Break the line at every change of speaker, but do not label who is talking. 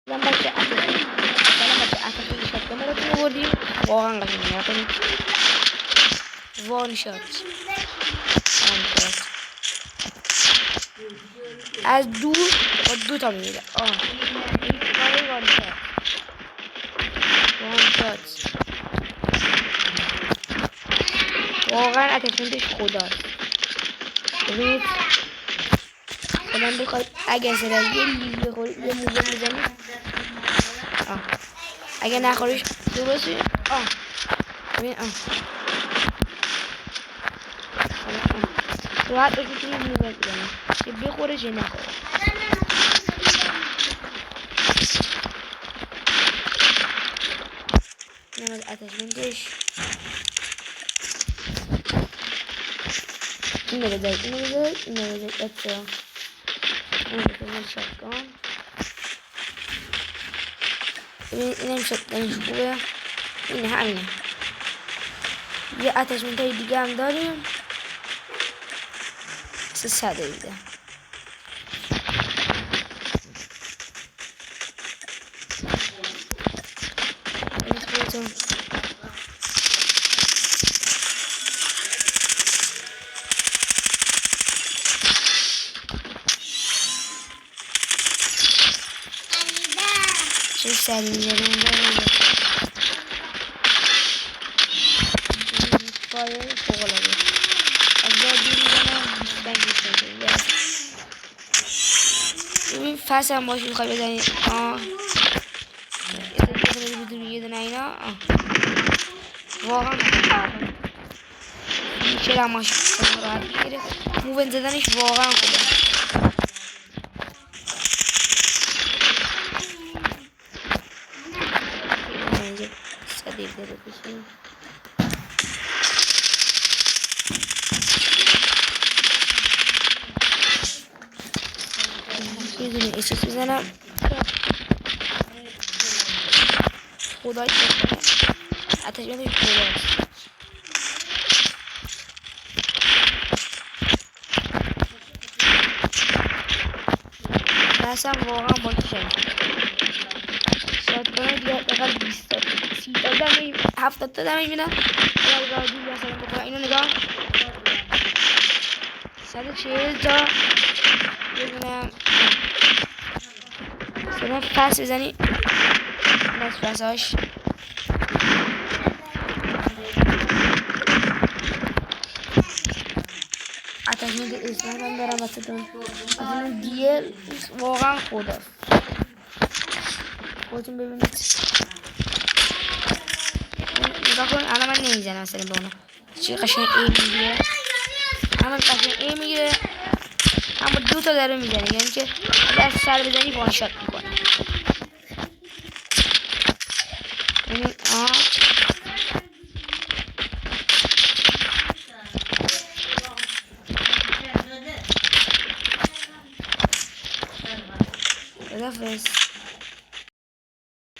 من بچه اتفاقی شد رو بردیم واقعا قشنگه نکنید وان شات از دور با 2 تا میده وان شات واقعا اتفاقیش خداست ببینید من بخواید اگه زدن یه لیو بخورید یه موزه بزنید اگه نخوریش درستی ببین راحت بشید توی موزه بزنید که بخوره چه نخوره اینم از اتشمنتش اینو بذارید اینو بذارید اتفاق اینو بذارید شاتگان ببین اینم شاتگانش خوبه این همینه یه اتشمنت های دیگه هم داریم 300 دیده چه سری میزنیم فایر فوق‌العاده از بازی میزنم ببین فصل هم باشی میخوای بزنی یه دونه اینا واقعا میشه هم باشی راحت بگیره موون زدنش واقعا خوبه اینجا صدیق داره بشیم یه دونه اچس بزنم خدای کنه اتشمنتش خداست بسم واقعا با کشم شاتگان دیگه دقیقا 20 تا 30 تا دمی 70 تا دمی میبینم اگر راجی مثلا بکنم اینو نگاه 140 تا ببینم مثلا فصل بزنی این از فصلهاش اتشمنت اسمت هم دارم مثلا دیل واقعا خداست خودتون ببینید نگاه کن الان من نمیزنم مثلا به اونو چی قشنگ ای میگیره الان قشنگ ای میگیره اما 2 تا داره میزنه یعنی که اگر سر بزنی وان شات میکنه ببین خدافظ